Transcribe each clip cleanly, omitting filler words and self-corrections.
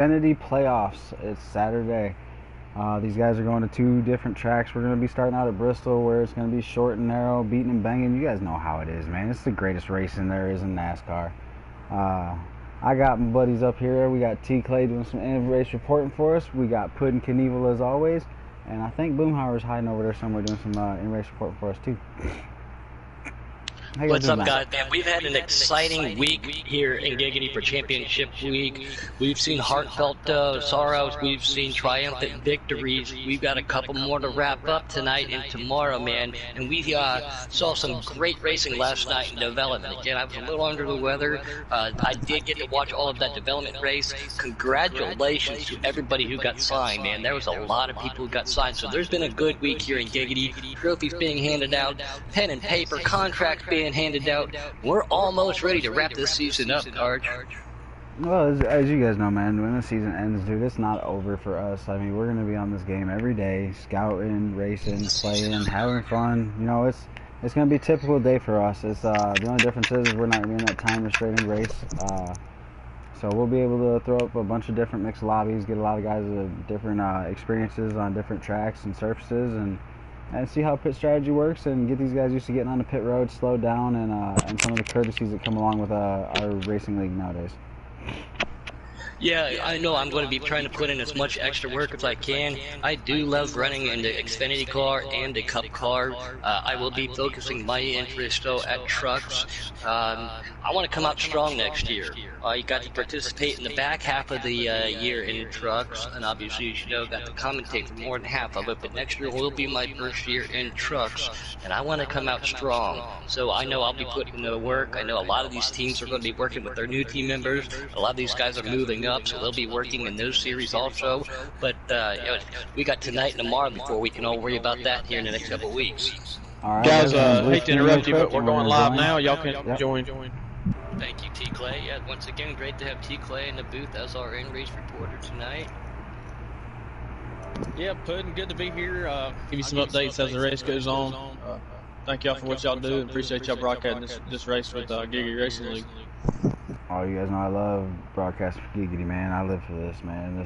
Xfinity playoffs. It's Saturday. These guys are going to two different tracks. We're going to be starting out at Bristol, where it's going to be short and narrow, beating and banging. You guys know how it is, man. It's the greatest racing there is in NASCAR. I got my buddies up here. We got T. Clay doing some in-race reporting for us. We got Puddin' Knievel as always. And I think Boomhauer's hiding over there somewhere doing some in-race reporting for us too. What's up, guys? Man, we've had an exciting week here in Giggity for Championship Week. We've seen heartfelt sorrows. We've seen triumphant victories. We've got a couple more to wrap up tonight and tomorrow, man. And we saw some great racing last night in development. Again, I was a little under the weather. I did get to watch all of that development race. Congratulations to everybody who got signed, man. There was a lot of people who got signed. So there's been a good week here in Giggity. Trophies being handed out, pen and paper, contracts being handed out. We're almost ready to wrap this season up, Arch. Well, as you guys know, man, when the season ends, dude, it's not over for us. I mean, we're going to be on this game every day, scouting, racing, playing, having fun. You know, it's going to be a typical day for us. It's the only difference is we're not going to be in that time-restraining race. So we'll be able to throw up a bunch of different mixed lobbies, get a lot of guys with different experiences on different tracks and surfaces, and see how pit strategy works, and get these guys used to getting on the pit road, slow down, and some of the courtesies that come along with our racing league nowadays. Yeah, I know I'm going to be trying to put in as much extra work as I can. I do love running in the Xfinity car and the Cup car. I will be focusing my interest, though, at trucks. I want to come out strong next year. You got to participate in the back half of the year in trucks, and obviously, as you know, got to commentate for more than half of it. But next year will be my first year in trucks, and I want to come out strong. So I know I'll be putting in the work. I know a lot of these teams are going to be working with their new team members. A lot of these guys are moving up, so they'll be working in those series also. But you know, we got tonight and tomorrow before we can all worry about that here in the next couple of weeks. All right, guys, hate to interrupt you, but we're going live now. Y'all can join. Thank you, T. Clay. Yeah, once again, great to have T. Clay in the booth as our in-race reporter tonight. Yeah, Puddin', good to be here. Give you some updates as the race goes on. Thank y'all for what y'all do, and appreciate y'all broadcasting this race with Giggity Racing League. Oh, you guys know I love broadcasting for Giggity, man. I live for this, man.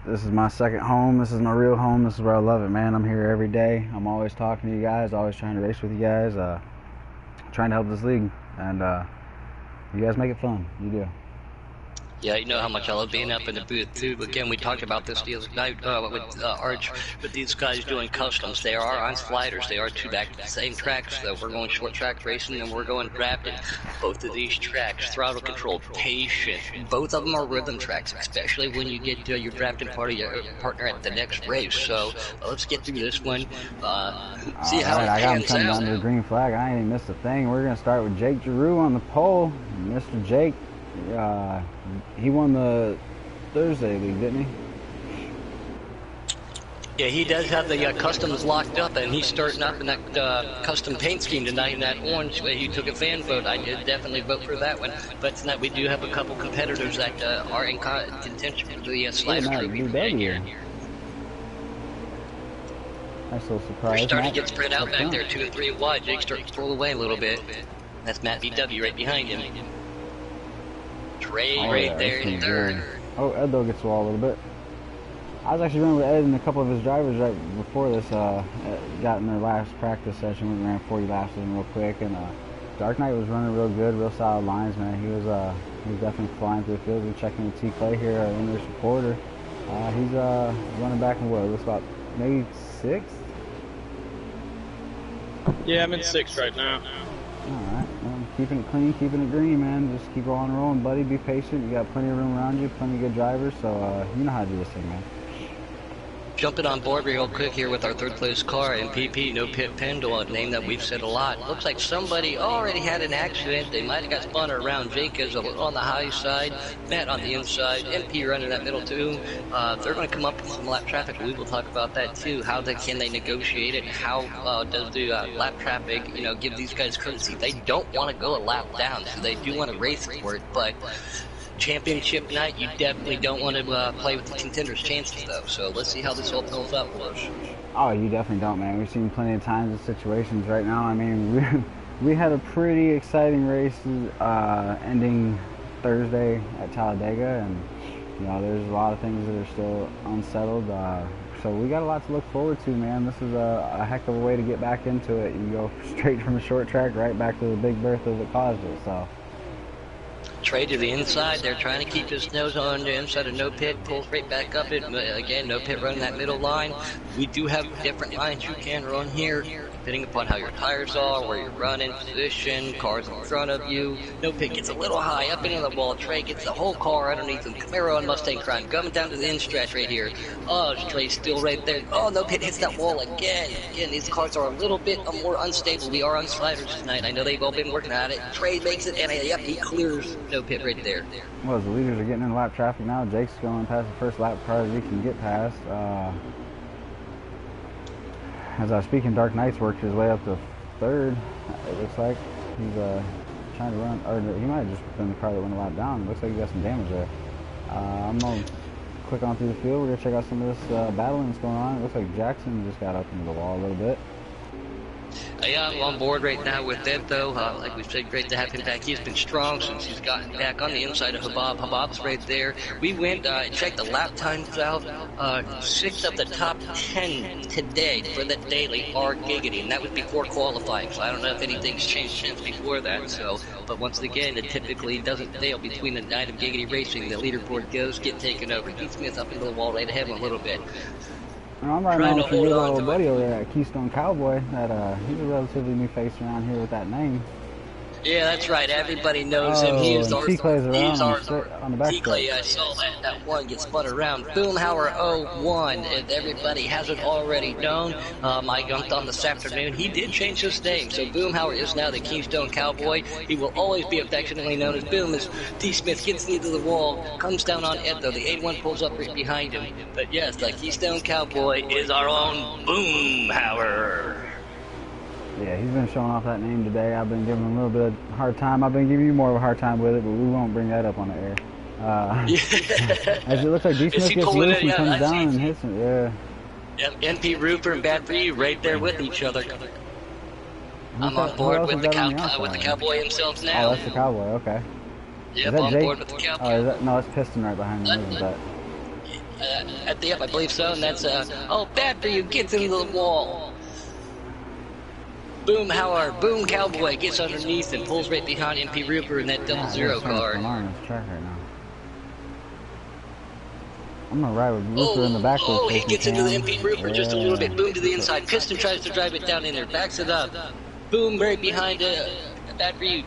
This is my second home. This is my real home. This is where I love it, man. I'm here every day. I'm always talking to you guys, always trying to race with you guys, trying to help this league, and you guys make it fun. You do. Yeah, you know how much I love being up in the booth, too. Again, we talked about this the other night with Arch, with these guys doing customs. They are on sliders. They are two back to the same tracks. So we're going short track racing, and we're going drafting. Both of these tracks, throttle control, patient. Both of them are rhythm tracks, especially when you get to your drafting partner at the next race. So let's get through this one. See how it I got him pans coming out. down to the green flag. I ain't even missed a thing. We're going to start with Jake Giroux on the pole. Mr. Jake. He won the Thursday league, didn't he? Yeah, he does have the customs locked up, and he's starting up in that custom paint scheme tonight in that orange. He took a fan vote. I did definitely vote for that one. But tonight we do have a couple competitors that are in contention for the slider trophy here. Nice little surprise. We're starting to get spread out back there, 2 and 3 wide. Jake's starting to pull away a little bit. That's Matt VW right behind him. Trey right there in third. Oh, Ed though gets the wall a little bit. I was actually running with Ed and a couple of his drivers right before this. Got in their last practice session. We ran 40 laps in real quick, and Dark Knight was running real good, real solid lines, man. He was definitely flying through the field. We're checking with T. Clay here, our English reporter. He's running back in what? Looks about maybe 6th. Yeah, I'm in 6th right now. Alright, well, keeping it clean, keeping it green, man. Just keep on rolling, buddy. Be patient. You got plenty of room around you, plenty of good drivers, so you know how to do this thing, man. Jumping on board real quick here with our third place car, MPP, no pit Pendle, a name that we've said a lot. Looks like somebody already had an accident. They might have got spun around. Jake is on the high side, Matt on the inside, MP running that middle too. They're going to come up with some lap traffic. We will talk about that too. How can they negotiate it? How does the lap traffic, give these guys courtesy? They don't want to go a lap down, so they do want to race for it, but championship night, you definitely don't want to play with the contenders' chances, though. So let's see how this all fills out for us. Oh, you definitely don't, man. We've seen plenty of times and situations right now. I mean, we had a pretty exciting race ending Thursday at Talladega, and You know, there's a lot of things that are still unsettled. So we got a lot to look forward to, man. This is a heck of a way to get back into it. You go straight from a short track right back to the Big Bertha that caused it. So. Trey to the inside. They're trying to keep his nose on the inside of no pit. Pulls right back up it. Again, no pit running that middle line. We do have different lines you can run here, depending upon how your tires are, where you're running, position, cars in front of you. No pit gets a little high up into the wall. Trey gets the whole car underneath him. Camaro and Mustang trying coming down to the end stretch right here. Oh, Trey's still right there. Oh, no pit hits that wall again. Again, these cars are a little bit more unstable. We are on sliders tonight. I know they've all been working at it. Trey makes it, and yep, he clears no pit right there. Well, as the leaders are getting in lap traffic now, Jake's going past the first lap car that he can get past. As I was speaking, Dark Knight's worked his way up to third. It looks like he's trying to run, or he might have just been the car that went a lap down. It looks like he got some damage there. I'm going to click on through the field. We're going to check out some of this battling that's going on. It looks like Jackson just got up into the wall a little bit. Yeah, I'm on board right now with it, though. Like we said, great to have him back. He's been strong since he's gotten back on the inside of Habab. Habab's right there. We went and checked the lap times out. 6 of the top 10 today for the daily are Giggity, and that was before qualifying. So I don't know if anything's changed since before that. So, but once again, it typically doesn't fail between the night of Giggity racing. The leaderboard goes get taken over. Keith Smith up into the wall right ahead a little bit. I'm riding on with your little buddy over there at Keystone Cowboy. He's a relatively new face around here with that name. Yeah, that's right. Everybody knows him. He is our on the back. T-Clay, I saw that one get spun around. Boomhauer 01, and everybody hasn't already known. I jumped on this afternoon. He did change his name, so Boomhauer is now the Keystone Cowboy. He will always be affectionately known as Boom as D. Smith gets into the wall, comes down on Ed, though. The 81 pulls up right behind him. But yes, the Keystone Cowboy is our own Boomhauer. Yeah, he's been showing off that name today. I've been giving him a little bit of hard time. I've been giving you more of a hard time with it, but we won't bring that up on the air. As it looks like D. Smith gets loose and comes down and hits him. Yeah. Yep, NP Rupert and Bad For You right there with each other. I'm on board with the Cowboy himself now. Oh, that's the Cowboy, okay. Yep, on Jake? board with the Cowboy. No, it's Piston right behind him, isn't that? Yep, I believe so, and that's, Bad For You gets into the wall. Boomhauer, Boom Cowboy gets underneath and pulls right behind MP Rupert in that 00 car. I'm gonna ride with Rupert in the back. He gets into the MP Rupert just a little bit. Boom to the inside. Piston tries to drive it down in there, backs it up. Boom right behind Bad For You.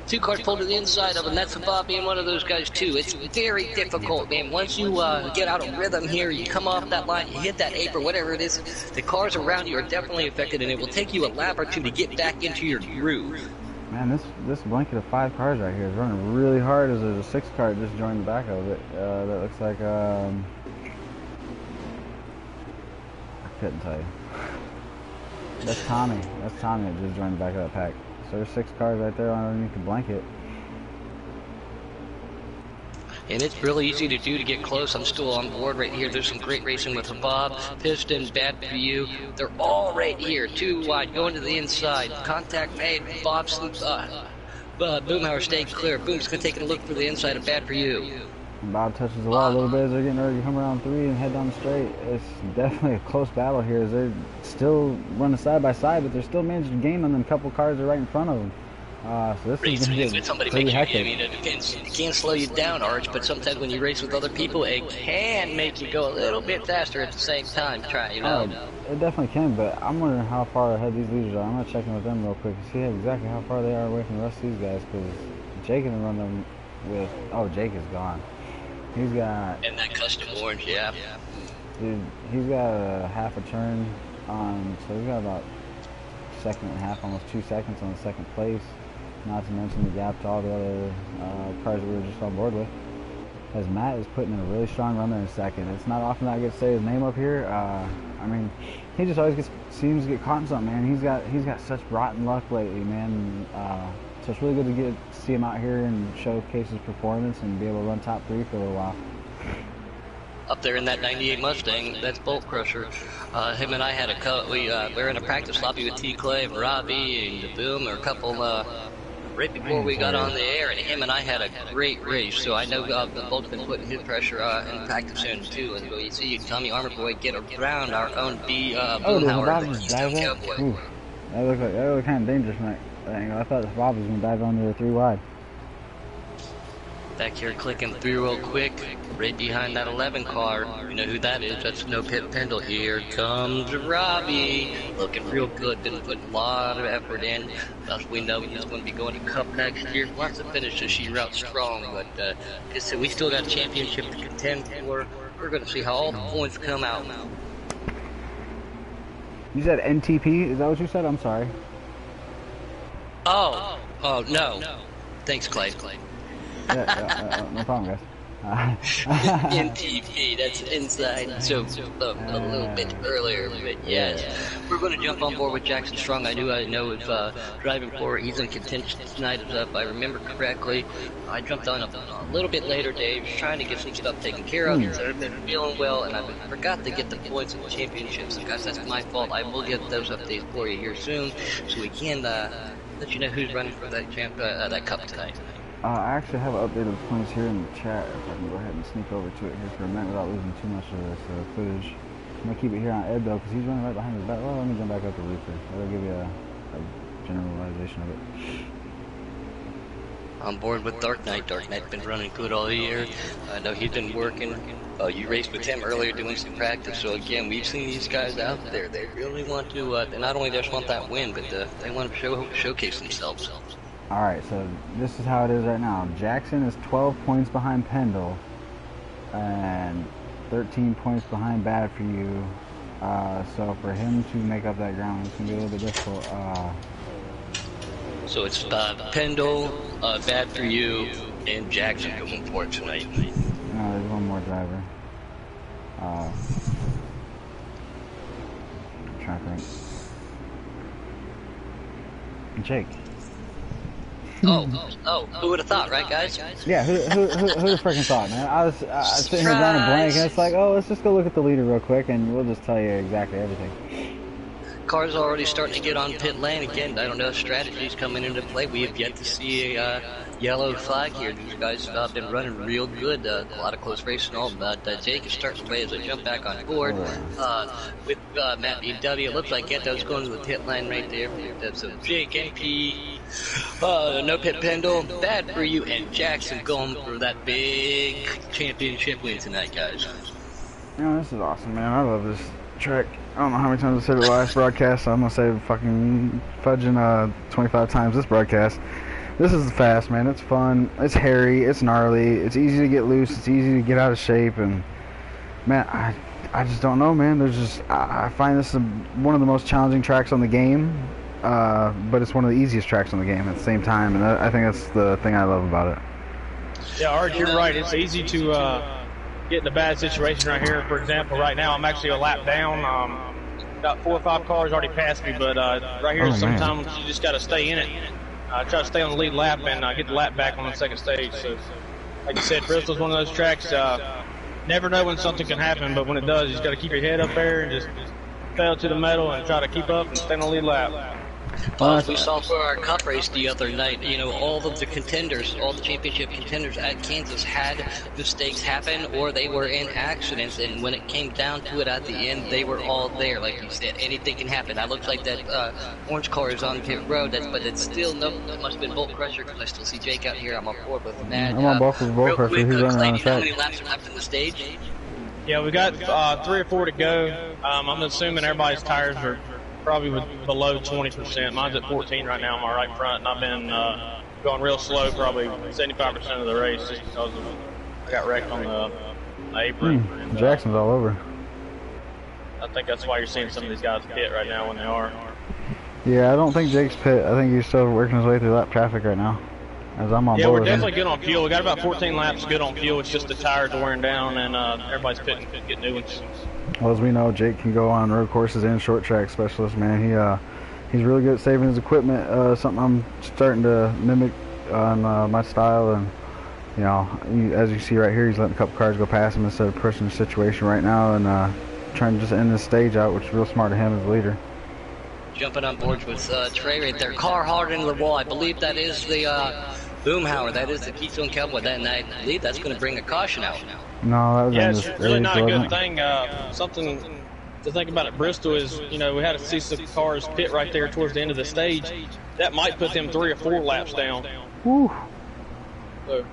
2 cars pulled to the inside of him. That's Bob being one of those guys too. It's very difficult, man. Once you get out of rhythm here, you come off that line, you hit that apron, whatever it is, the cars around you are definitely affected, and it will take you a lap or 2 to get back into your groove. Man, this blanket of 5 cars right here is running really hard as there's a 6 car just joined the back of it. That looks like, I couldn't tell you. That's Tommy. That's Tommy that just joined the back of that pack. So there's 6 cars right there underneath the blanket. And it's really easy to do to get close. I'm still on board right here. There's some great racing with Bob, Piston, Bad For You. They're all right here. 2 wide, going to the inside. Contact made. Bob slips Boomhauer staying clear. Boom's going to take a look for the inside of Bad For You. And Bob touches the wall a little bit as they're getting ready to come around 3 and head down the straight. It's definitely a close battle here as they're still running side by side, but they're still managing to gain on them. A couple cars are right in front of them. So this is going to get pretty hectic. I mean, it can slow you down, Arch, but sometimes when you race with other people, it can make you go a little bit faster at the same time. It definitely can, but I'm wondering how far ahead these leaders are. I'm going to check in with them real quick to see exactly how far they are away from the rest of these guys, because Jake can run them with... Oh, Jake is gone. He's got... And that custom orange, yeah. Dude, he's got a half a turn on... So he's got about 1.5 seconds, almost 2 seconds on the 2nd place. Not to mention the gap to all the other cars that we were just on board with. As Matt is putting in a really strong run there in 2nd. It's not often that I get to say his name up here. I mean, he just always seems to get caught in something, man. He's got such rotten luck lately, man. So it's really good to see him out here and showcase his performance and be able to run top 3 for a little while. Up there in that 98 Mustang, that's Bolt Crusher. Him and I had we were in a practice lobby with T. Clay and Robbie and Boom, or a couple right before we got on the air, and him and I had a great race. So I know both been putting his pressure in practice in too. And you see Tommy Armour Boy get around our own Boomhauer, the Keystone Cowboy. Ooh, that looked kind of dangerous, mate. I thought Bob was gonna dive under the 3 wide. Back here clicking through real quick, right behind that 11 car. You know who that is? That's No Pit Pendle. Here comes Robbie. Looking real good. Been putting a lot of effort in. As we know, he's going to be going to Cup next year. Wants to finish the sheet route strong, but like I said, we still got a championship to contend for. We're going to see how all the points come out. You said NTP? Is that what you said? I'm sorry. Oh, no. Thanks, Clay. Yeah, no problem, guys. NTP, that's inside. So a little bit earlier, but yes, we're going to jump on board with Jackson Strong. I know if driving forward, he's in contention tonight. If I remember correctly, I jumped on a little bit later, Dave, trying to get some stuff taken care of. So I've been feeling well, and I forgot to get the points and championships. Guys, that's my fault. I will get those updates for you here soon, so we can let you know who's running for that cup tonight. I actually have updated points here in the chat. If I can go ahead and sneak over to it here for a minute without losing too much of this footage. I'm going to keep it here on Ed though, because he's running right behind his back. Well, let me jump back up to Reaper. That'll give you a generalization of it. On board with Dark Knight. Dark Knight's been running good all year. I know he's been working. You raced with him earlier doing some practice. So again, we've seen these guys out there. They really want to, they not only just want that win, but they want to showcase themselves. Alright, so this is how it is right now. Jackson is 12 points behind Pendle and 13 points behind Bad for You. So for him to make up that ground, it's going to be a little bit difficult. So it's Pendle, Bad for You, and Jackson going for it tonight. No, there's one more driver. I'm trying to think. Jake. Oh, who would have thought, right, guys? Yeah, who the freaking thought, man? I was sitting here drawing a blank, and it's like, oh, let's just go look at the leader real quick, and we'll just tell you exactly everything. Cars already starting to get on pit lane again. I don't know if strategy's coming into play. We have yet to see a yellow flag here. These guys have been running real good. A lot of close racing all, but Jake is starting to play as I jump back on board with Matt BW. It looks like Ghetto's going to the pit lane right there. So Jake, NP, No Pit Pendle, Bad for You, and Jackson going for that big championship win tonight, guys. Yeah, this is awesome, man. I love this track. I don't know how many times I said it last broadcast, so I'm gonna say fucking fudging 25 times this broadcast. This is fast, man. It's fun. It's hairy. It's gnarly. It's easy to get loose. It's easy to get out of shape. And man, I just don't know, man. There's just I find this one of the most challenging tracks on the game, but it's one of the easiest tracks on the game at the same time. And I think that's the thing I love about it. Yeah, Art, you're right. It's easy to get in a bad situation right here. For example, right now I'm actually a lap down. About 4 or 5 cars already passed me, but right here sometimes you just got to stay in it. Try to stay on the lead lap and get the lap back on the second stage. So, like you said, Bristol's one of those tracks. Never know when something can happen, but when it does, you just got to keep your head up there and just pedal to the metal and try to keep up and stay on the lead lap. As we saw for our cup race the other night, you know, all of the contenders, all the championship contenders at Kansas had mistakes happen or they were in accidents, and when it came down to it at the end, they were all there. Like you said, anything can happen. That looks like that orange car is on pit road, but it's still, no, that must have been Bolt Crusher, because I still see Jake out here. I'm on board with Matt. I'm on board with Bolt Crusher. He's running around the track. How many laps are left in the stage? Yeah, we got 3 or 4 to go. I'm assuming everybody's tires are probably below 20%. Mine's at 14 right now on my right front, and I've been going real slow, probably 75% of the race, just because I got wrecked on the apron. Jackson's all over. I think that's why you're seeing some of these guys pit right now when they are. Yeah, I don't think Jake's pit. I think he's still working his way through lap traffic right now. As I'm on board. Yeah, we're definitely good on fuel. We got about 14 laps good on fuel. It's just the tires are wearing down, and everybody's pitting to get new ones. Well, as we know, Jake can go on road courses and short track specialist, man. He's really good at saving his equipment. Something I'm starting to mimic on my style, and you know, as you see right here, he's letting a couple cars go past him instead of pushing the situation right now, and trying to just end this stage out, which is real smart of him as a leader. jumping on board with Trey right there. Car hard into the wall. I believe that is the Boomhauer. That is the Keystone Cowboy. And I believe that's going to bring a caution out. No, that was Yeah, in it's this really race, not a wasn't good it? thing. Something to think about at Bristol is, you know, we had to see some cars pit right there towards the end of the stage. That might put them 3 or 4 laps down. Whew, So,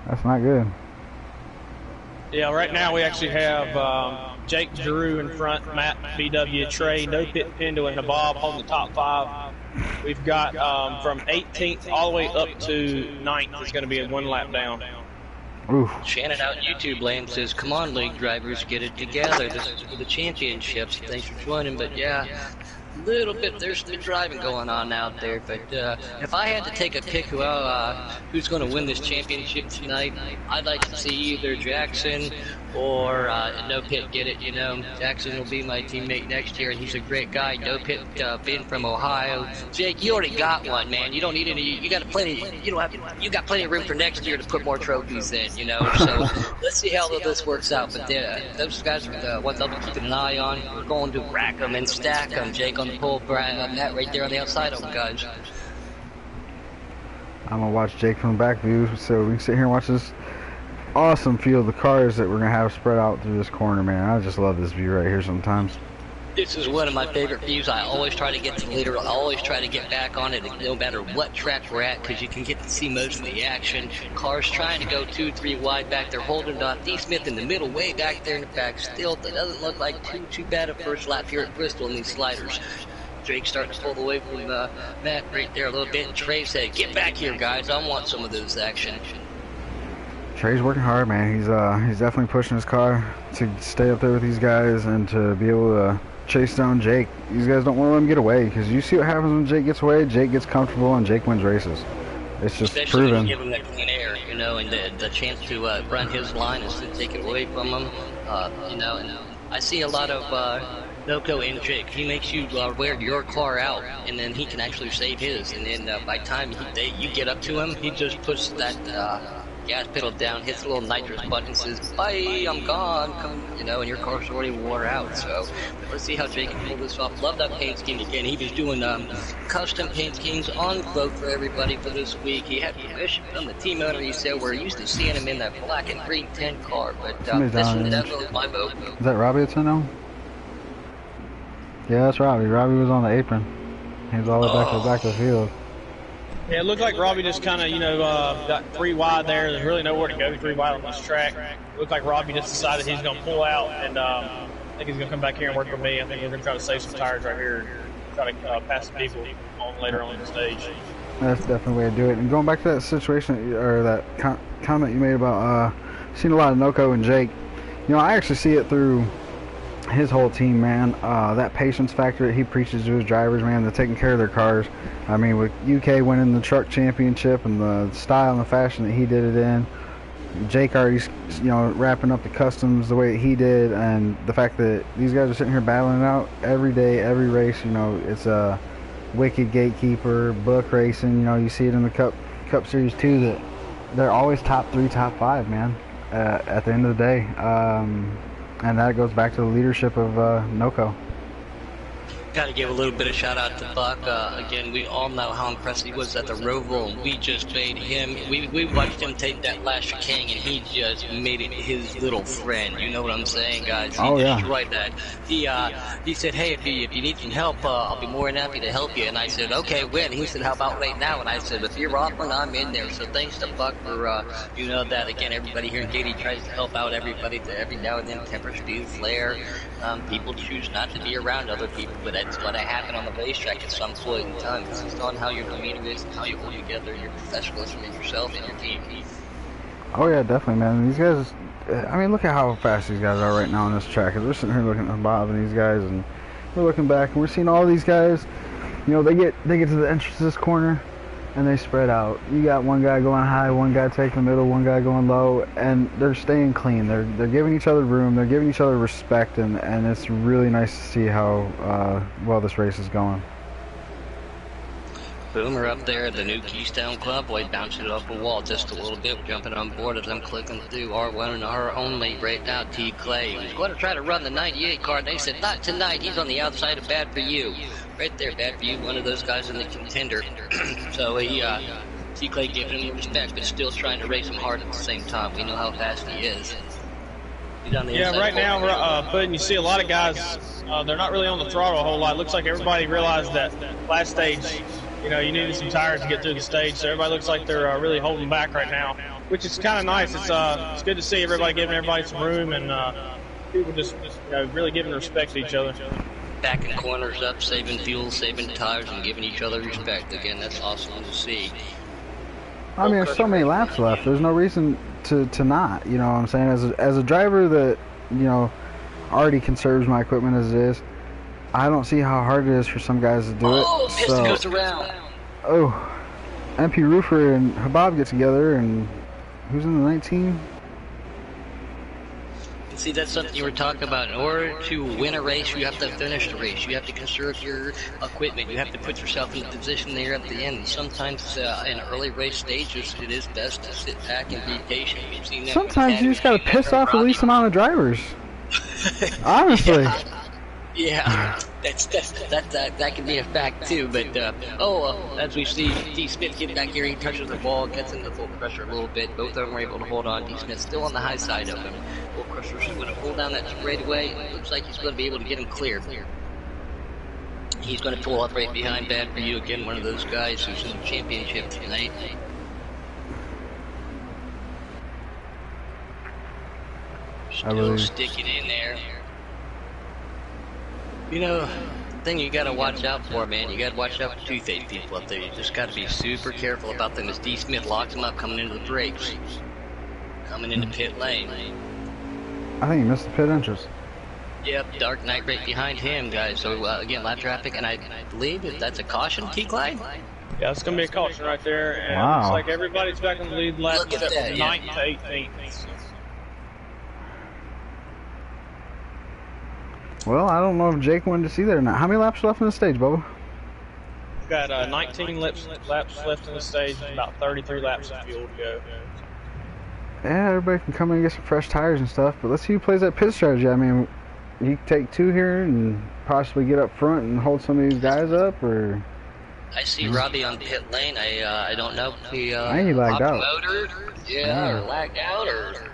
that's not good. yeah, right now we actually have Jake Drew in front, Matt BW, Trey, No Pit Pindle, and Nabob holding the top 5. We've got from 18th all the way up to 9th is going to be a 1 lap down. Oof. Shannon out YouTube land says, "Come on, league drivers, get it together. This is for the championships." Thanks for joining. But yeah, a little bit. There's some driving going on out there. But if I had to take a pick, who's going to win this championship tonight, I'd like to see either Jackson or No Pit get it. You know, Jackson will be my teammate next year, and he's a great guy. No Pit being from Ohio. Jake, you already got one, man. You don't need any. You got plenty. You don't have. You got plenty of room for next year to put more trophies in. You know, so let's see how this works out. But those guys are the ones I'll be keeping an eye on. We're going to rack them and stack them. Jake on the pole, Brian, Matt right there on the outside of them, guys. I'm gonna watch Jake from the back view, so we can sit here and watch this awesome field of cars that we're gonna have spread out through this corner, man. I just love this view right here sometimes. This is one of my favorite views. I always try to get to the leader. I always try to get back on it, no matter what track we're at, because you can get to see most of the action. Cars trying to go 2, 3 wide back there, holding on. D. Smith in the middle, way back there in the back. Still, it doesn't look like too bad a first lap here at Bristol in these sliders. Drake starting to pull away from Matt right there a little bit. And Trey said, "Get back here, guys. I want some of this action." Trey's working hard, man. He's definitely pushing his car to stay up there with these guys and to be able to chase down Jake. These guys don't want to let him get away, because you see what happens when Jake gets away. Jake gets comfortable and Jake wins races. It's just Especially when proven. you give him that clean air, you know, and the chance to run his line and to take it away from him. You know, and I see a lot of Noco and Jake. He makes you wear your car out, and then he can actually save his. And then by the time you get up to him, he just puts that gas pedal down, hits the little nitrous button, and says, "Bye, I'm gone." You know, and your car's already wore out. So let's see how Jake can pull this off. Love that paint scheme again. He was doing custom paint schemes on quote for everybody for this week. He had permission from the team owner. He said we're used to seeing him in that black and green 10 car, but this one definitely was my vote. Is that Robbie that's in now? Yeah, that's Robbie. Robbie was on the apron. He was all the way back to the field. Yeah, it looked like Robbie just kind of, you know, got 3 wide there. There's really nowhere to go 3 wide on this track. It looked like Robbie just decided he's going to pull out, and I think he's going to come back here and work for me. I think we're going to try to save some tires right here, try to pass some people on later on in the stage. That's definitely the way to do it. And going back to that situation, or that comment you made about seeing a lot of Noco and Jake, you know, I actually see it through his whole team, man. That patience factor that he preaches to his drivers, man, they're taking care of their cars. I mean, with UK winning the truck championship and the style and the fashion that he did it in, Jake already, you know, wrapping up the customs the way that he did, and the fact that these guys are sitting here battling it out every day, every race. You know, it's a wicked gatekeeper, book racing. You know, you see it in the Cup Series too, that they're always top 3, top 5, man. At the end of the day. And that goes back to the leadership of Noco. Got to give a little bit of shout out to Buck. Again, we all know how impressed he was at the Roval. We just made him. We watched him take that last chicane, and he just made it his little friend. You know what I'm saying, guys? He destroyed that. He said, "Hey, if you need some help, I'll be more than happy to help you." And I said, "Okay, when?" He said, "How about right now?" And I said, "If you're offering, I'm in there." So thanks to Buck for you know that. Again, everybody here in Katy tries to help out everybody. Every now and then, temper, speed, flare. People choose not to be around other people, but that's going to happen on the racetrack at some point in time. This is on how your demeanor is and how you hold together your professionalism in yourself and your team. Oh yeah, definitely, man. These guys, I mean, look at how fast these guys are right now on this track. Cause we're sitting here looking at Bob and these guys, and we're looking back and we're seeing all these guys. You know, they get to the entrance of this corner, and they spread out. You got one guy going high, one guy taking the middle, one guy going low, and they're staying clean. They're giving each other room. They're giving each other respect, and it's really nice to see how well this race is going. Boomer up there at the new Keystone Club, boy, bouncing it off the wall just a little bit, jumping on board as I'm clicking through R1 and R only right now. T. Clay, he's going to try to run the 98 car. They said, "Not tonight, he's on the outside of bad for you." right there, bad for you. One of those guys in the contender. So T-Clay giving him respect, but still trying to race him hard at the same time. We know how fast he is. He's on the Yeah, right now, you see a lot of guys, they're not really on the throttle a whole lot. Looks like everybody realized that last stage, you needed some tires to get through the stage, so everybody looks like they're really holding back right now, which is kind of nice. It's good to see everybody giving everybody some room and people just really giving respect to each other. Backing corners up, saving fuel, saving tires, and giving each other respect. Again, that's awesome to see. I mean, there's so many laps left. There's no reason to not. You know what I'm saying? As a driver that already conserves my equipment as it is, I don't see how hard it is for some guys to do it. Oh, piston goes around. Oh, MP Roofer and Habab get together, and who's in the 19? See, that's something you were talking about. In order to win a race, you have to finish the race. You have to conserve your equipment. You have to put yourself in a position there at the end. And sometimes in early race stages, it is best to sit back and be patient. We've seen that. Sometimes you just got to piss off the least amount of drivers. Honestly. Yeah, that can be a fact too. But as we see, D. Smith get back here, he touches the ball, gets into full pressure a little bit. Both of them are able to hold on. D. Smith still on the high side of him. Full pressure's going to pull down that straightaway. It looks like he's going to be able to get him clear. He's going to pull up right behind Bad for You again. One of those guys who's in the championship tonight. Still sticking in there. The thing you gotta watch out for, man, you gotta watch out for two-faced people up there. You just gotta be super careful about them as D. Smith locks him up coming into the brakes. Coming into pit lane. I think he missed the pit entrance. Yep, Dark Knight right behind him, guys. So, again, lap traffic, and I believe that's a caution, T-Clyde? Yeah, it's gonna be a caution right there, and wow. It looks like everybody's back in the lead lap. Look at that, 9th to 18th. Well, I don't know if Jake wanted to see that or not. How many laps left in the stage, Bubba? We've got 19 laps left in the stage, and about 33 laps of fuel to go. Yeah, everybody can come in and get some fresh tires and stuff, but let's see who plays that pit strategy. I mean, you can take two here and possibly get up front and hold some of these guys up, or... I see Robbie on pit lane. I don't know if he I think he lagged out. Motored, or lagged out, or...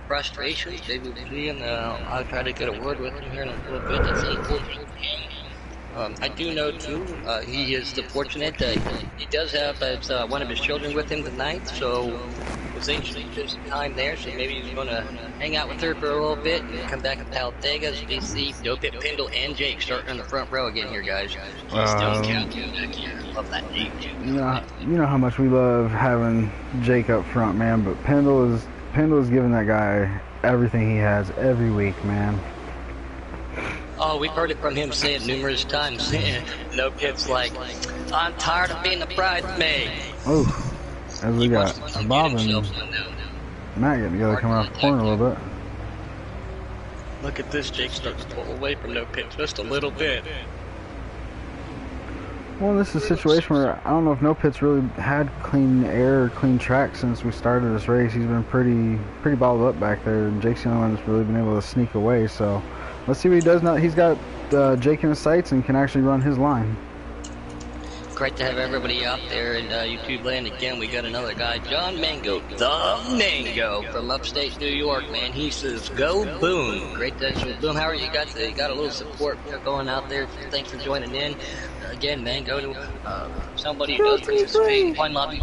frustrations, maybe we'll see, and I'll try to get a word with him here in a little bit. That's unfortunate for him. I do know, too, he is fortunate that he does have one of his children with him tonight, so it's anxious to some time there, so maybe he's going to hang out with her for a little bit and come back to Talladega. As we see Dopit, Pendle, and Jake starting in the front row again here, guys. Still counting back here. Love that name, too. You know how much we love having Jake up front, man, but Pendle is giving that guy everything he has every week, man. Oh, we've heard it from him say it numerous times. No pits like, I'm tired of being a bridesmaid. Oh, as we got Bob and Matt getting together coming off the corner a little bit. Look at this, Jake starting to pull away from no pit just a little bit. Well, this is a situation where I don't know if No Pit's really had clean air or clean track since we started this race. He's been pretty balled up back there, and Jake's the only one that's really been able to sneak away. So let's see what he does now. He's got Jake in his sights and can actually run his line. Great to have everybody out there in YouTube land again. We got another guy, John Mango, the Mango from upstate New York, man. He says, go Boom. Great to have you. Boom, how are you guys? You got a little support going out there. Thanks for joining in. Again, Mango, somebody who does participate. One lobby.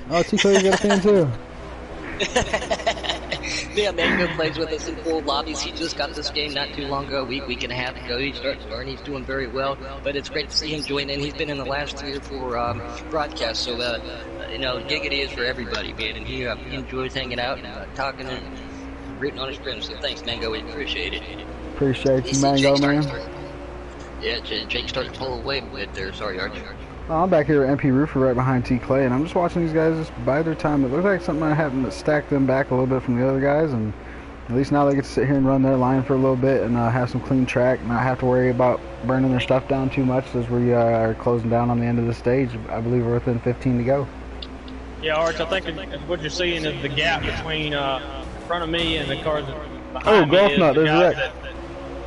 Oh, Tico, you got a fan too. Yeah, Mango plays with us in full lobbies. He just got this game not too long ago, a week and a half ago. He started to learn. He's doing very well, but it's great to see him join in. He's been in the last 3 or 4 broadcasts, so giggity is for everybody, man. And he enjoys hanging out and talking and rooting on his friends. So thanks, Mango. We appreciate it. Appreciate you, Mango, man. Yeah, Jake started to pull away a bit there. Sorry, Archie. I'm back here at MP Roofer right behind T. Clay, and I'm just watching these guys just bide their time. It looks like something happened to stack them back a little bit from the other guys, and at least now they get to sit here and run their line for a little bit and have some clean track, not have to worry about burning their stuff down too much as we are closing down on the end of the stage. I believe we're within 15 to go. Yeah, Arch, I think what you're seeing is the gap between in front of me and the cars behind me. Oh, golf nut, there's a wreck. That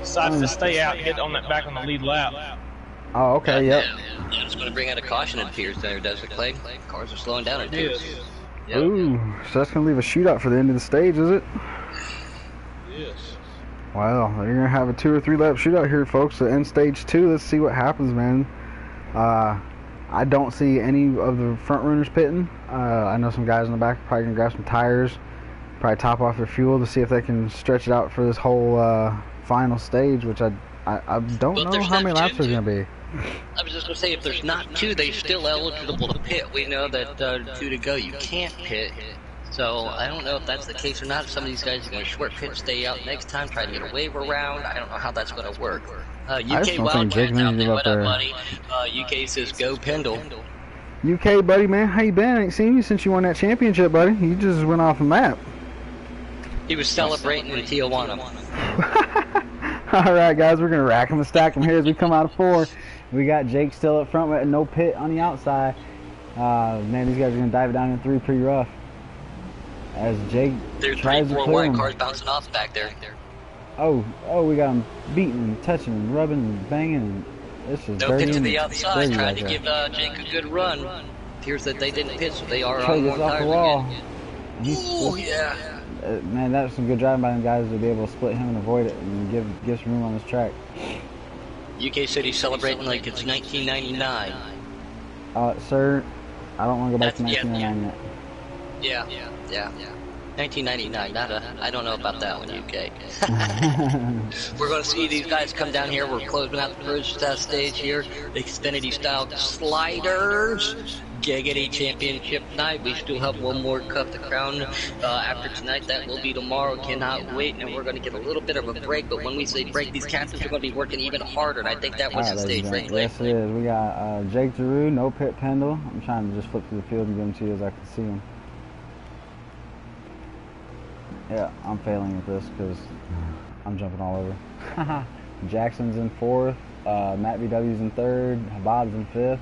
decides to stay out and get on that back on the lead lap. Oh, okay, yep. Yeah, it's going to bring out a caution, it appears, there, does it, Clay? Cars are slowing down, it appears. Yes. Yep. Ooh, so that's gonna leave a shootout for the end of the stage, is it? Yes. Wow, you're gonna have a 2 or 3 lap shootout here, folks. To end stage 2. Let's see what happens, man. I don't see any of the front runners pitting. I know some guys in the back are probably gonna grab some tires, probably top off their fuel to see if they can stretch it out for this whole final stage, which I don't know how many laps there's gonna be. I was just going to say, if there's not 2, they're still eligible to pit. We know that 2 to go, you can't pit. So I don't know if that's the case or not. Some of these guys are going to short pit, stay out next time, try to get a wave around. I don't know how that's going to work. UK Wildcats out there, what up, buddy? UK says, go Pendle. UK, buddy, man, how you been? I ain't seen you since you won that championship, buddy. You just went off the map. He was celebrating in Tijuana. Alright, guys, we're going to rack them and stack them here as we come out of 4. We got Jake still up front with no pit on the outside. Man, these guys are going to dive it down in 3 pretty rough. As Jake tries to clear white cars bouncing off back there. Oh, we got them beating, touching, and rubbing, and banging. And this is no dirty pit to the outside, trying to give Jake a good run. Appears that they didn't pit, so they are on more tires again. Ooh, yeah. Man, that's some good driving by them guys to be able to split him and avoid it and give some room on this track. UK City celebrating like it's 1999. Sir, I don't want to go back to 1999 yet. Yeah. 1999, I don't know about that one, UK. We're going to see these guys come down here. We're closing out the first stage here. Xfinity style sliders. Giggity Championship night. We still have one more cup to crown after tonight. That will be tomorrow. Cannot wait. And we're going to get a little bit of a break. But when we say break, these captains are going to be working even harder. And I think that was the stage right. Yes, it is. We got Jake Giroux, no pit Pendle. I'm trying to just flip through the field and give them to you as I can see them. Yeah, I'm failing at this because I'm jumping all over. Jackson's in 4th. Matt VW's in 3rd. Habab's in 5th.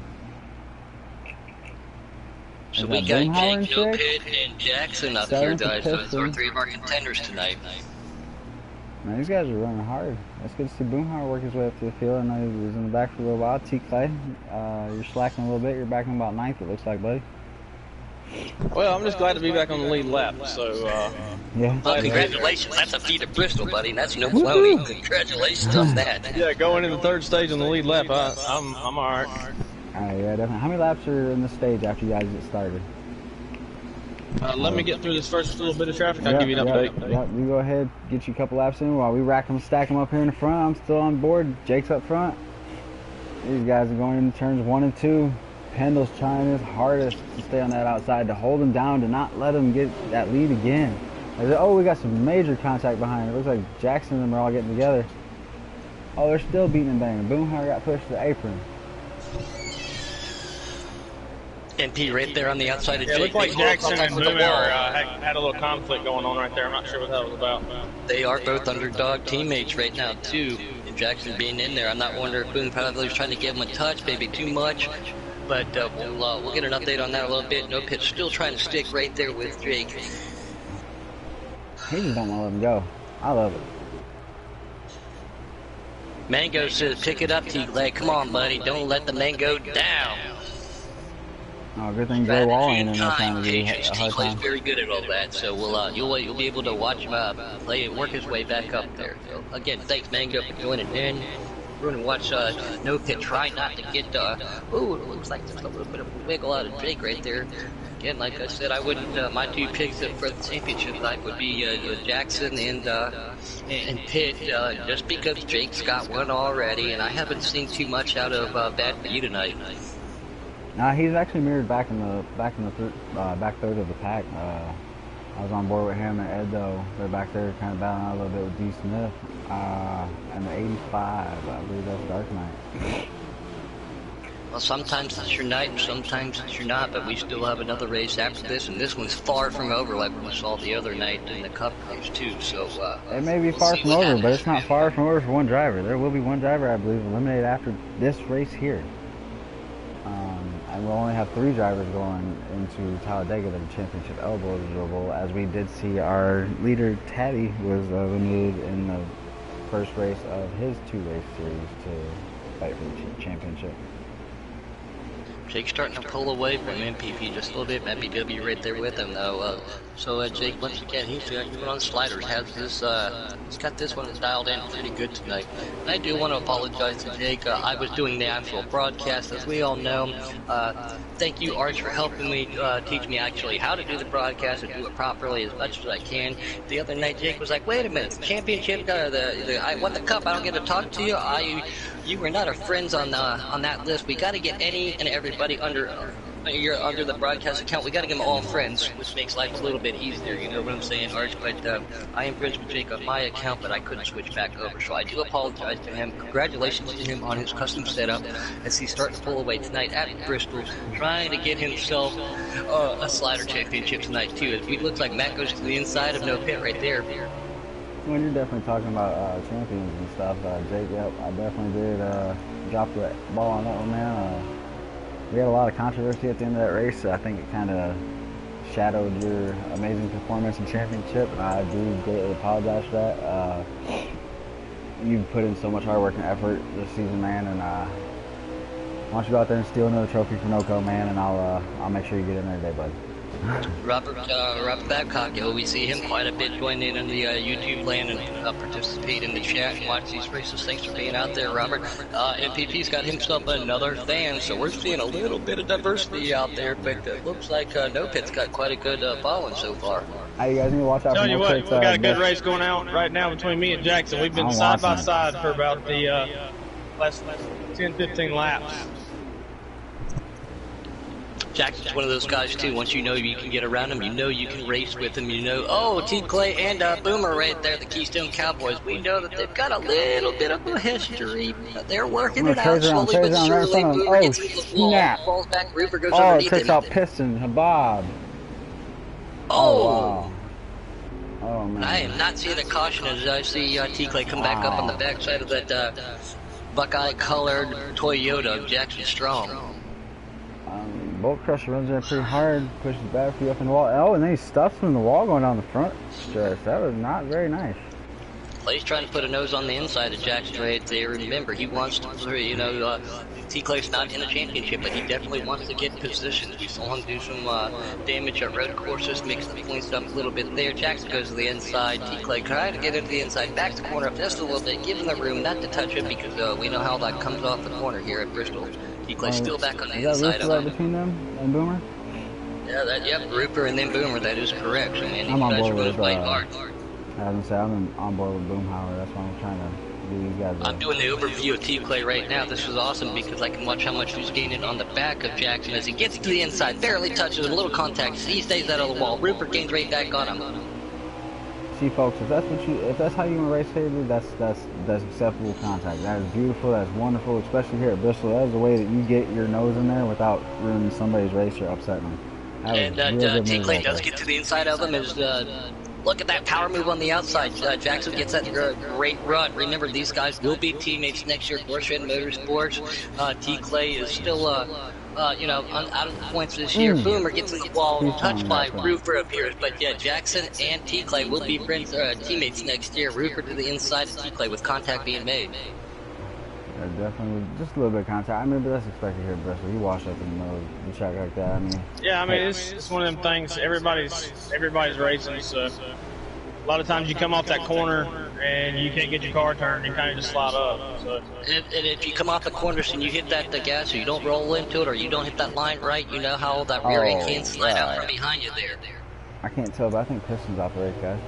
So we got Jake, Joe Pitt, and Jackson up here, guys. Those are 3 of our contenders tonight. Man, these guys are running hard. It's good to see Boomhauer work his way up to the field. I know he was in the back for a little while. T-Clay, you're slacking a little bit. You're back in about 9th, it looks like, buddy. Well, I'm just glad to be back on the lead lap. So, yeah. Well, congratulations. That's a feat of Bristol, buddy. That's no floating. Congratulations on that. Yeah, going in the 3rd stage on the lead lap, I'm all right. Yeah, definitely. How many laps are in the stage after you guys get started? Let me get through this first little bit of traffic. I'll give you an update. Yeah, you go ahead, get you a couple laps in while we rack them, stack them up here in the front. I'm still on board. Jake's up front. These guys are going into turns 1 and 2. Pendle's trying his hardest to stay on that outside, to hold him down, to not let him get that lead again. Oh, we got some major contact behind it. Looks like Jackson and them are all getting together. Oh, they're still beating and banging. Boomhauer got pushed to the apron. MP right there on the outside of Jake. It looked like Jackson and Boomhauer had a little conflict going on right there. I'm not sure what that was about. They are both underdog teammates right now, too. And Jackson being in there, I'm not wondering if Boomhauer's trying to give him a touch, maybe too much. But we'll get an update on that a little bit. No Pit still trying to stick right there with Jake. He just don't want to let him go. I love it. Mango says, pick it up, T-Leg. Come on, buddy. Don't let the Mango down. Oh, good thing Joe Wall ain't in that time to do a hard T-Leg's time. very good at all that. So you'll be able to watch him play and work his way back up there. So again, thanks, Mango, for joining in. We're going to watch No Pit try not to get, ooh, it looks like just a little bit of a wiggle out of Jake right there. Again, like I said, I wouldn't, my 2 picks for the championship night would be Jackson and Pitt, just because Jake's got one already, and I haven't seen too much out of Bad For You tonight. Nah, he's actually mirrored back in the back third of the pack. I was on board with him and Ed, though. They're back there kind of battling out a little bit with D. Smith. And the 85, I believe that's Dark Knight. Well, sometimes it's your night, and sometimes it's your not, but we still have another race after this, and this one's far from over like we saw the other night in the Cup race, too. So it may be far from over, but it's not far from over for one driver. There will be one driver, I believe, eliminated after this race here. And we'll only have 3 drivers going into Talladega that are championship eligible, as we did see our leader, Taddy, was eliminated in the first race of his 2-race series to fight for the championship. Jake's starting to pull away from MPP just a little bit. MPW right there with him though. So Jake, once again, he's going on sliders. He's got this one dialed in pretty good tonight. And I do want to apologize to Jake. I was doing the actual broadcast, as we all know. Thank you, Arch, for helping me teach me actually how to do the broadcast and do it properly as much as I can. The other night, Jake was like, "Wait a minute, championship, I won the cup. I don't get to talk to you. You were not our friends on that list. We got to get any and everybody under the broadcast account. We got to get them all friends, which makes life a little bit easier. You know what I'm saying, Arch? But I am friends with Jake on my account, but I couldn't switch back over, so I do apologize to him. Congratulations to him on his custom setup as he's starting to pull away tonight at Bristol, trying to get himself a slider championship tonight too. It looks like Matt goes to the inside of no pit right there. When you're definitely talking about champions and stuff, Jake, yep, I definitely did drop the ball on that one, man. We had a lot of controversy at the end of that race. I think it kind of shadowed your amazing performance in championship, and I do greatly apologize for that. You've put in so much hard work and effort this season, man, and why don't you go out there and steal another trophy from NoCo, man, and I'll make sure you get in there today, bud. Robert Babcock, we see him quite a bit join in the YouTube land and participate in the chat and watch these races. Thanks for being out there, Robert. MPP's got himself another fan, so we're seeing a little bit of diversity out there, but it looks like No Pit's got quite a good following so far. Hey, you guys need to watch out for Tell you No what, Pit's, we got a good race going out right now between me and Jackson. We've been side by side for about the last 10, 15 laps. Jackson's one of those guys too. Once you know you can get around him, you know you can race with him. You know, T. Clay and Boomer right there, the Keystone Cowboys. We know that they've got a little bit of a history. They're working it out slowly but surely. Boomer gets into the wall, falls back. Rupert goes underneath him. Takes out Piston, Habab. Oh, wow. Oh man. I am not seeing a caution as I see T. Clay come back up on the backside of that Buckeye-colored Toyota, Jackson Strong. Bolt Crusher runs in pretty hard, pushes the battery up in the wall. Oh, and then he stuffs him in the wall going down the front stretch. That was not very nice. Clay's trying to put a nose on the inside of Jackson right there. Remember, he wants to, T. Clay's not in the championship, but he definitely wants to get positioned. He still wants to do some damage at road courses, mix the points up a little bit there. Jackson goes to the inside. T. Clay trying to get into the inside, back the corner up just a little bit, give him the room not to touch it because we know how that comes off the corner here at Bristol. T. Clay's still back on the inside of him. Between them and Boomer? Yeah, yep, Rupert and then Boomer, that is correct. So, man, I'm on board with hard. I'm on board with Boomhauer. That's why I'm trying to do these guys. I'm doing the overview of T. Clay right now. This is awesome because I can watch how much he's gaining on the back of Jackson as he gets to the inside, barely touches him, a little contact. He stays out of the wall. Rupert gains right back on him. See, folks, if that's how you want to race here, dude, that's acceptable contact. That is beautiful. That's wonderful, especially here at Bristol. That is the way that you get your nose in there without ruining somebody's race or upsetting them. And T. Clay does get to the inside of him. Look at that power move on the outside. Jackson gets that great run. Remember, these guys will be teammates next year. Porsche Motorsports. T. Clay is still, out of the points this year. Boomer gets in the wall, touched by Rupert appears. But yeah, Jackson and T. Clay will be friends, teammates next year. Rupert to the inside of T. Clay with contact being made. Yeah, definitely, just a little bit of contact. I mean, but that's expected here at Bristol. You wash up in the middle of the track like that. I mean, yeah, I mean, it's one of them things. Everybody's racing. So a lot of times you come off that corner and you can't get your car turned. You kind of just slide up. So. And if you come off the corners and you hit that the gas, or you don't roll into it, or you don't hit that line right, you know how that rear end can slide out from behind you there. I can't tell, but I think Piston's off the race, guys.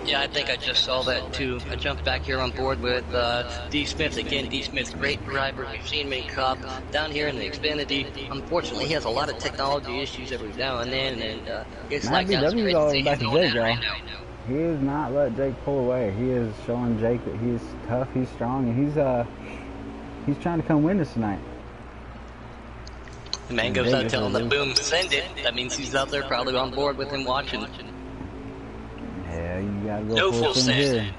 Yeah, I think I just saw that too. I jumped back here on board with D. Smith again. D. Smith, great driver. We've seen him in Cup down here in the Xfinity. Unfortunately, he has a lot of technology issues every now and then, and it's like that's great to see him going at right now. He has not let Jake pull away. He is showing Jake that he's tough, he's strong, and he's trying to come win this tonight. The man goes out telling the boom, send it. That means he's out there probably on board with him watching. Yeah, you gotta go no full send. Here.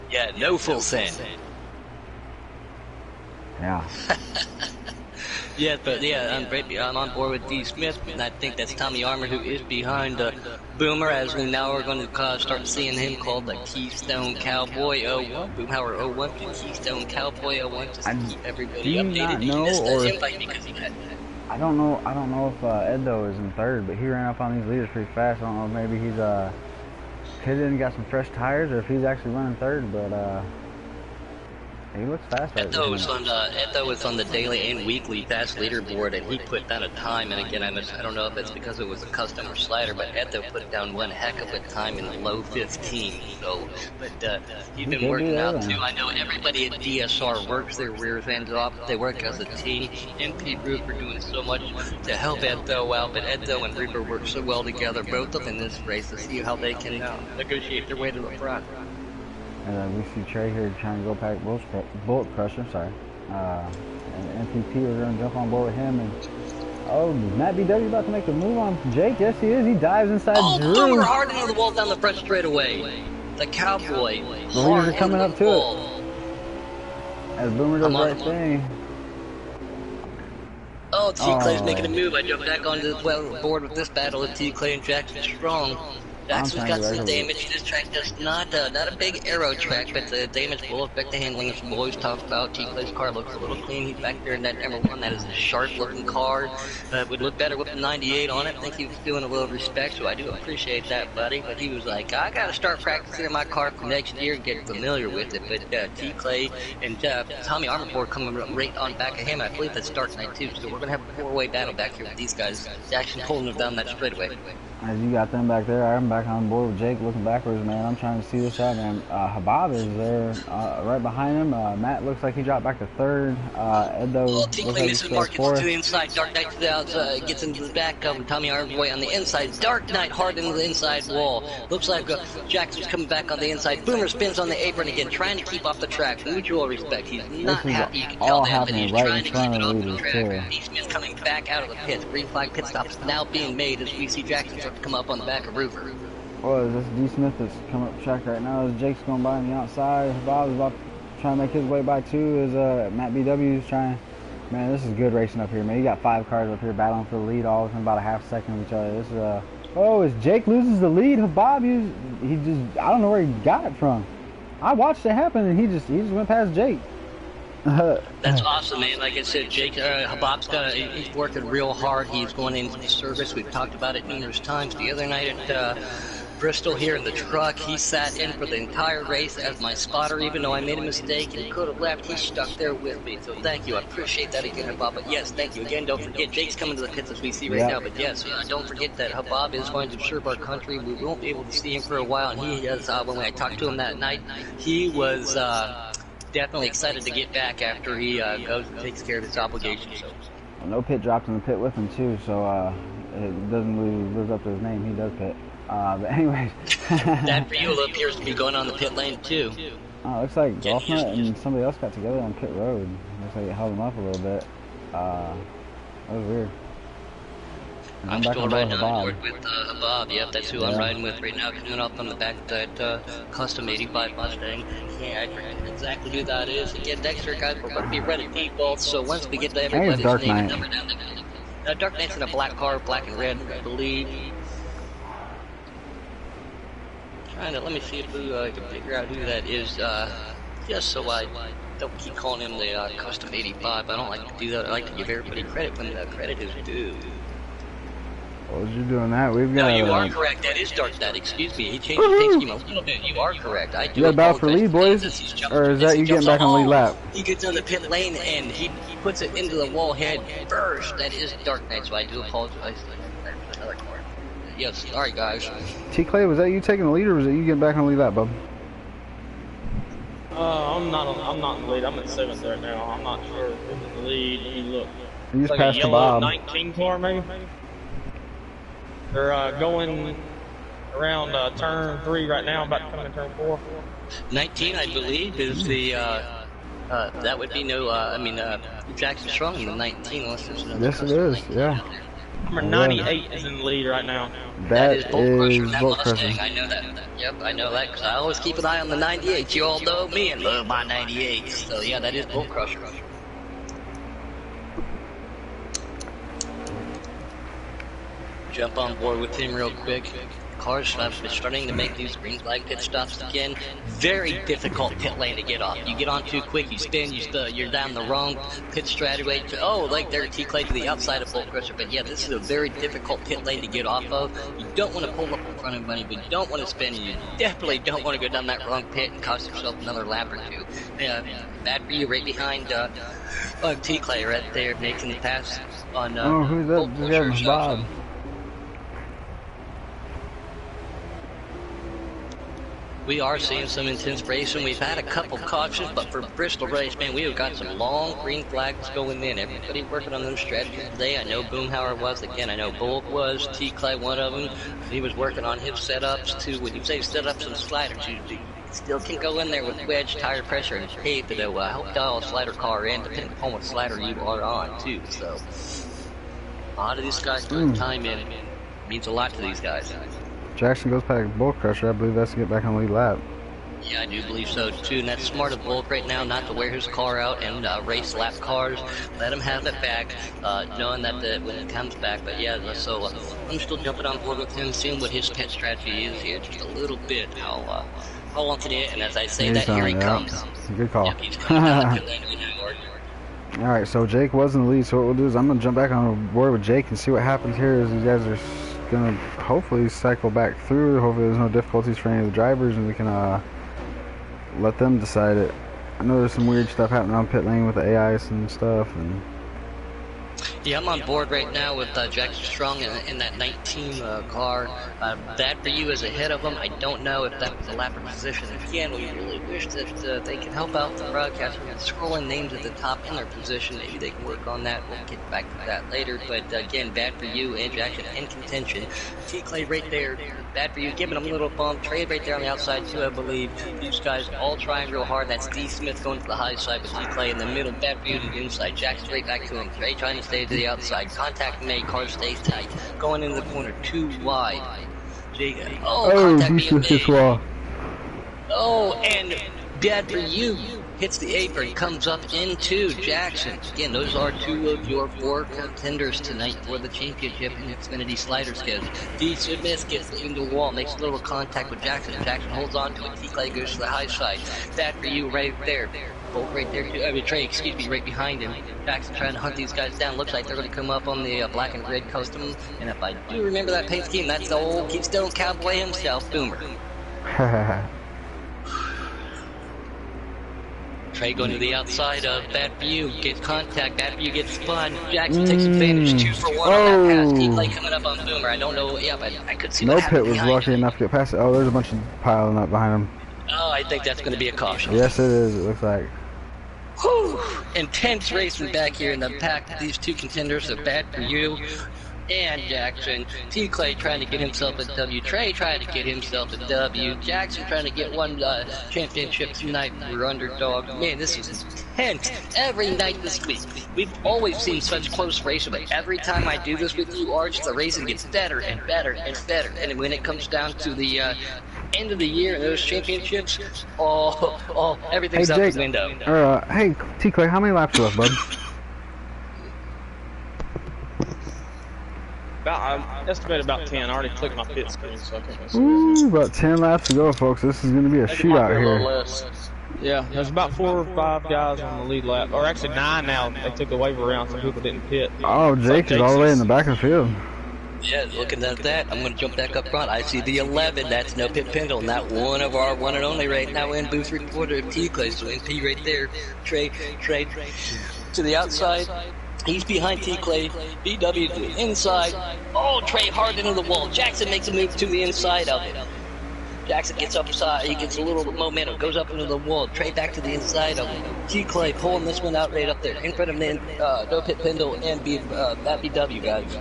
Yeah, no full send. Yeah. Yeah, but yeah, I'm on board with D. Smith, and I think that's Tommy Armour who is behind Boomer, as we now are going to start seeing him called the Keystone Cowboy 01. Boomhauer 01 to Keystone Cowboy 01, just to keep everybody do you updated. not He know, missed or that invite because he had. I don't know if Edo is in third, but he ran up on these leaders pretty fast. I don't know if maybe he's hit it and got some fresh tires, or if he's actually running third, but he looks fast right now. Edo was on the daily and weekly fast leaderboard, and he put down a time. And again, I don't know if it's because it was a custom or slider, but Edo put down one heck of a time in the low 15. So, but he's been working out too. I know everybody at DSR works their rear ends off. They work as a team. MP Group are doing so much to help Edo out, but Edo and Reaper work so well together, both of them in this race, to see how they can negotiate their way to the front. We see Trey here trying to go past Bullet Crusher, sorry. And MPP, we're going to jump on board with him. And oh, Matt BW about to make a move on Jake. Yes, he is. He dives inside Drew. Oh, Boomer hard into the wall down the front straightaway. The Cowboy. The leaders are coming up to it. As Boomer does the right thing. Oh, T-Clay's making a move. I jumped back onto the board with this battle of T-Clay and Jackson Strong. Jackson's got some damage. This track does not a big aero track, but the damage will affect the handling, as we've always talked about. T-Clay's car looks a little clean. He's back there in that number 1. That is a sharp-looking car. Would look better with the 98 on it. I think he was doing a little respect, so I do appreciate that, buddy. But he was like, I got to start practicing in my car for next year and get familiar with it. But T-Clay and Tommy Armour coming right on back of him. I believe that's Dark Knight, too. So we're going to have a 4-way battle back here with these guys. Jackson holding them down that straightaway. As you got them back there, I'm back on board with Jake looking backwards, man. I'm trying to see this out, man. Habab is there right behind him. Matt looks like he dropped back to third. Edo looks like he's still fourth. To the inside. Dark Knight to the outside, gets into the back of him. Tommy Armour on the inside. Dark Knight hard into the inside wall. Looks like Jackson's coming back on the inside. Boomer spins on the apron again, trying to keep off the track. Mutual respect. He's not happy. You can tell that, but he's trying to keep it off the track. D-Smith coming back out of the pits. Green flag pit stop is now being made as we see Jackson start to come up on the back of Roofer. Well, is this D. Smith that's coming up the track right now? As Jake's going by on the outside. Bob's about to try to make his way by too. As Matt BW is trying. Man, this is good racing up here, man. You got 5 cars up here battling for the lead all within about a half second of each other. This is oh, as Jake loses the lead, Habab, he just, I don't know where he got it from. I watched it happen, and he just went past Jake. That's awesome, man. Like I said, Jake, Habab's he's working real hard. He's going into the service. We've talked about it numerous times. The other night at Bristol here in the truck, he sat in for the entire race as my spotter, even though I made a mistake and could have left. He stuck there with me. So thank you. I appreciate that again, Habab. But yes, thank you again. Don't forget, Jake's coming to the pits as we see right now. But yes, don't forget that Habab is going to serve our country. We won't be able to see him for a while. And he is, when I talked to him that night, he was definitely excited to get back after he goes and takes care of his obligations. Well, no pit dropped in the pit with him too, so it doesn't really live up to his name. He does pit. But anyways. That for you appears to be going on the pit lane too. Oh, looks like Golfnut and somebody else got together on pit road. Looks like it held him up a little bit. That was weird. I'm still riding on board with Habab. Yep, that's who I'm riding with right now. Coming up on the back of that custom 85 Mustang. Yeah, I forget exactly who that is. Again, Dexter guys, we're going to be red at default. So once we get to everybody's name and number down there. Dark Knight's in a black car, black and red, I believe. Let me see if I can figure out who that is. Just so I don't keep calling him the custom 85. I don't like to do that. I like to give everybody credit when the credit is due. Well, as you're doing that, we've got. No, you are correct. That is Dark Knight. Excuse me. He changed the paint scheme a little bit. You are correct. I do. You got battle for lead, boys, or is that you getting back on lead lap? He gets on the pit lane and he puts it into the wall head first. That is Dark Knight. So I do apologize. Another car. Yes. Sorry, guys. T. Clay, was that you taking the lead, or was it you getting back on lead lap, bub? I'm not in the lead. I'm in 7th right now. I'm not sure who's in the lead. Let me look. You just like passed a yellow Bob. 19 car, maybe. They're going around turn 3 right now, about to come in turn 4. 19, I believe, is the, that would be Jackson Strong in the 19, unless there's another. Yes, it is, yeah. Number 98 is in the lead right now. That is Bolt Crusher. Crusher. I know that. Yep, I know that, because I always keep an eye on the 98. You all know me and love my 98. So, yeah, that is Bolt Crusher. jump on board with him real quick. Cars have been starting to make these green flag pit stops again. Very difficult pit lane to get off. You get on too quick, you spin, you're down the wrong pit strategy. Oh, like there, T-Clay to the outside of Bull Crusher. But yeah, this is a very difficult pit lane to get off of. You don't want to pull up in front of anybody, but you don't want to spin. You definitely don't want to go down that wrong pit and cost yourself another lap or two. Bad for you, right behind T-Clay right there, making the pass on who's that? That was Bob. We are seeing some intense racing. We've had a couple cautions, but for Bristol race, man, we have got some long green flags going in. Everybody working on them strategies today. I know Boomhauer was, again, I know Bulk was, T-Clay one of them. He was working on his setups too. When you say setups and sliders, you still can go in there with wedge, tire pressure, and pay to help dial a slider car in, depending upon what slider you are on too. So a lot of these guys putting time in. Means a lot to these guys. Jackson goes back Bull Crusher. I believe that's to get back on the lead lap. Yeah, I do believe so too, and that's smart of Bulk right now not to wear his car out and race lap cars. Let him have it back, knowing that when it comes back. But yeah, so I'm still jumping on board with him, seeing what his pit strategy is here, just a little bit. How long can it? And as I say that, here he comes. Good call. Yep, he's coming down the pit lane right now. All right, so Jake was in the lead. So what we'll do is I'm gonna jump back on board with Jake and see what happens here. As you guys are gonna hopefully cycle back through. Hopefully there's no difficulties for any of the drivers, and we can let them decide it. I know there's some weird stuff happening on pit lane with the AIs and stuff. And yeah, I'm on board right now with Jackson Strong in that 19 car. Bad for you is ahead of him. I don't know if that was a lap position. Again, we really wish that they could help out the broadcaster with scrolling names at the top in their position. Maybe they can work on that. We'll get back to that later. But again, bad for you and Jackson in contention. T-Clay right there. Bad for you, giving him a little bump. Trade right there on the outside too, I believe. These guys all trying real hard. That's D. Smith going to the high side, but T-Clay in the middle. Bad for you to the inside. Jack straight back to him. Trey trying to stay to the outside. Contact made. Car stays tight. Going into the corner. Too wide. Contact being made. Oh, and bad for you. Hits the apron, comes up into Jackson. Again, those are two of your 4 contenders tonight for the championship in Xfinity slider skills. D. Smith gets into the wall, makes a little contact with Jackson. Jackson holds on to it. T-Clay goes to the high side. Bad for you right there. Bolt right there, Trey, right behind him. Jackson trying to hunt these guys down. Looks like they're going to come up on the black and red custom. And if I do remember that paint scheme, that's the old Keystone Cowboy himself, Boomer. Trey going to the outside of Bad for you, gets contact, Bad for you gets spun. Jackson takes advantage, 2 for 1 on that pass. T-Clay coming up on Boomer. I don't know, but I could see what happened. No Pit was lucky enough to get past it. Oh, there's a bunch of piling up behind him. Oh, I think that's going to be a caution. Yes, it is. It looks like. Whew. Intense racing back here in the pack. These 2 contenders are Bad for you and Jackson. T-Clay trying to get himself a W. Trey trying to get himself a W. Jackson trying to get one championship tonight. We're underdog. Man, this is intense. Every night this week. We've always seen such close racing, but every time I do this with you, Arch, the racing gets better and better and better. And when it comes down to the end of the year and those championships, everything's out the window. Hey, T-Clay, how many laps left, bud? I estimate about 10. I already clicked my pit screen, so I think that's about 10 laps to go, folks. This is going to be a shootout here. Yeah, there's about 4 or 5 guys on the lead lap, or actually 9 now. They took the waiver around, so people didn't pit. Oh, Jake is all the way in the back of the field. Yeah, looking at that, I'm going to jump back up front. I see the 11. That's no pit pendle. Not one of our one and only right now in booth reporter T-Clay. So MP right there. Trey to the outside. He's behind T-Clay. BW to the inside. Oh, Trey hard into the wall. Jackson makes a move to the inside of it. Jackson gets upside. He gets a little momentum. Goes up into the wall. Trey back to the inside of it. T-Clay pulling this one out right up there. In front of him, no pit pendle and that BW, guys.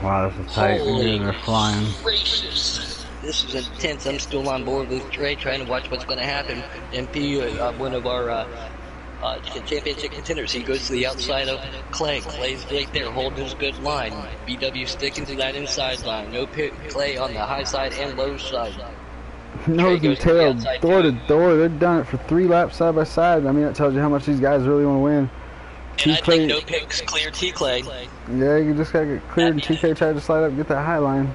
Wow, this is tight. They're flying. Gracious. This is intense. I'm still on board with Trey, trying to watch what's going to happen. MP, one of our championship contenders, he goes to the outside of Clay. Clay's right there, holding his good line. BW sticking to that inside line. No pit. Clay on the high side and low side. Nose and tail, door to door. They've done it for 3 laps side by side. I mean, that tells you how much these guys really want to win. And I think no picks clear T-Clay. Yeah, you just gotta get cleared, and TK tried to slide up and get that high line.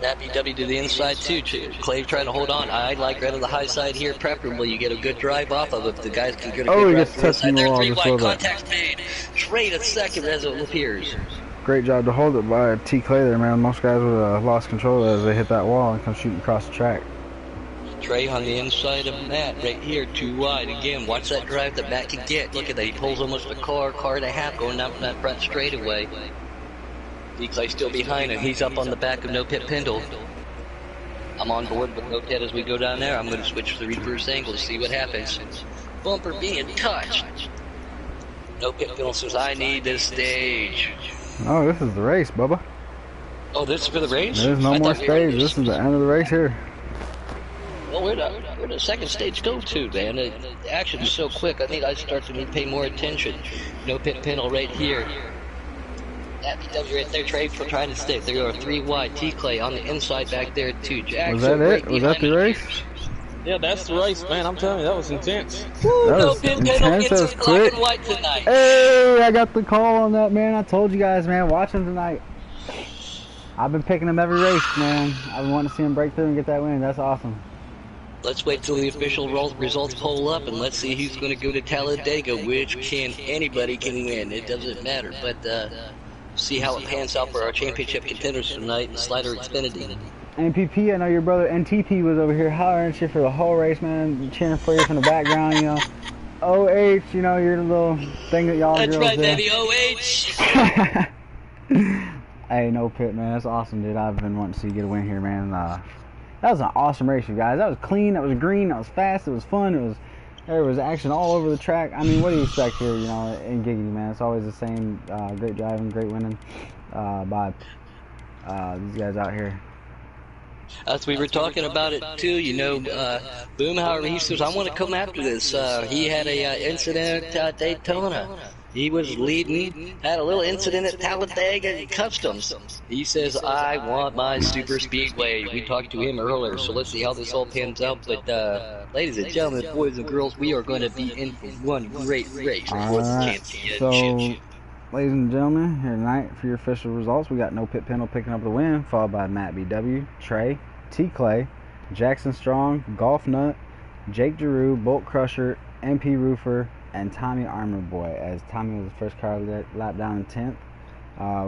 Nappy W to the inside too. Clay trying to hold on. I like right on the high side here, preferably. You get a good drive off of it. The guys can get a good drive. He gets touching the wall just a little bit. Contact made. Trade a second as it appears. Great job to hold it by T. Clay there, man. Most guys would have lost control as they hit that wall and come shooting across the track. Trey on the inside of Matt right here, too wide. Again, watch that drive that Matt can get. Look at that. He pulls almost a car and a half going down from that front straightaway. Clay still behind him. He's up on the back of No Pit Pendle. I'm on board with No Pit as we go down there. I'm going to switch to the reverse angle to see what happens. Bumper being touched. No Pit Pendle says, I need this stage. Oh, this is the race, Bubba. Oh, this is for the race? There's no more stage. This is the end of the race here. Well, where'd the second stage go to, man? The action is so quick. I think I start to pay more attention. No Pit Pendle right here. That BW right there, Trey, for trying to stick. There are 3 wide. T-Clay on the inside back there, too. Jackson was that it? Was that the race? Yeah, that's the race, man. I'm telling you, that was intense. Woo, that was intense. That was quick. Hey, I got the call on that, man. I told you guys, man. Watch him tonight. I've been picking him every race, man. I've been wanting to see him break through and get that win. That's awesome. Let's wait till the official results poll up, and let's see who's going to go to Talladega, which anybody can win. It doesn't matter, but see how it pans out for our championship contenders tonight in Slider Xfinity. NPP, I know your brother NTP was over here hollering shit for the whole race, man, cheering for you from the background, you know. OH, you know, your little thing that y'all girls do. That's right, baby, OH! Hey, No Pit, man, that's awesome, dude. I've been wanting to see you get a win here, man. That was an awesome race, you guys. That was clean, that was green, that was fast, it was fun, there was action all over the track. I mean, what do you expect here, you know, in Giggity, man? It's always the same, great driving, great winning by these guys out here. As we were talking about it too, you know, Boomhauer, he says, I want to come after this. He had a incident at Daytona. He was leading, had a little incident at Talladega Customs. He says, I want my super speedway. We talked to him earlier, so let's see how this all pans out. But, ladies and gentlemen, boys and girls, we are going to be in for one great race. All right, so, ladies and gentlemen, here tonight for your official results, we got No Pit Pendle picking up the win, followed by Matt BW, Trey, T. Clay, Jackson Strong, Golf Nut, Jake Giroux, Bolt Crusher, MP Roofer, and Tommy Armor Boy, as Tommy was the first car lap down in 10th.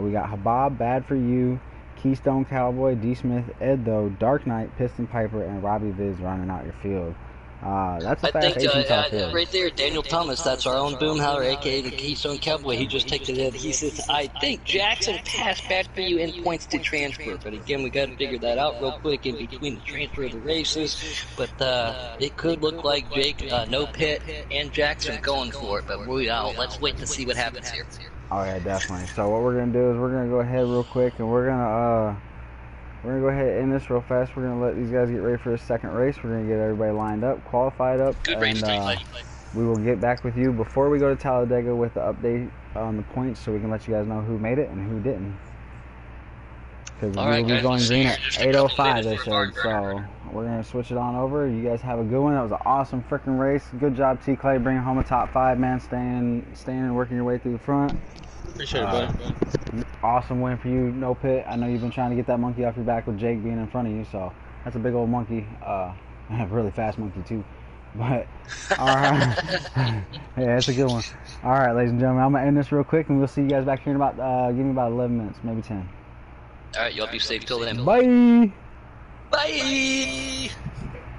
We got Habab, Bad For You, Keystone Cowboy, D. Smith, Ed Though, Dark Knight, Piston Piper, and Robbie Viz running out your field. That's a fast 18 top field. Right there, Daniel Thomas, that's our own Boomhauer, a.k.a. the Keystone Cowboy. He just takes it in. He says, I think Jackson passed Bad For You in points to transfer. But again, we got to figure that out real quick in between the transfer of the races. But it could look like Jake, No Pit, and Jackson going for it. But let's wait to see what happens here. Oh, yeah, definitely. So what we're going to do is we're going to go ahead real quick, and we're going to go ahead and end this real fast. We're going to let these guys get ready for the second race. We're going to get everybody lined up, qualified up, and we will get back with you before we go to Talladega with the update on the points so we can let you guys know who made it and who didn't. Because we will be going green at 8:05, they said. So we're going to switch it on over. You guys have a good one. That was an awesome freaking race. Good job, T. Clay, bringing home a top 5, man, staying and working your way through the front. Appreciate it, buddy. Awesome win for you, No Pit. I know you've been trying to get that monkey off your back with Jake being in front of you, so that's a big old monkey. A really fast monkey, too. But, alright. Yeah, that's a good one. Alright, ladies and gentlemen, I'm going to end this real quick, and we'll see you guys back here in about, give me about 11 minutes, maybe 10. Alright, y'all be safe till then. Bye! Bye!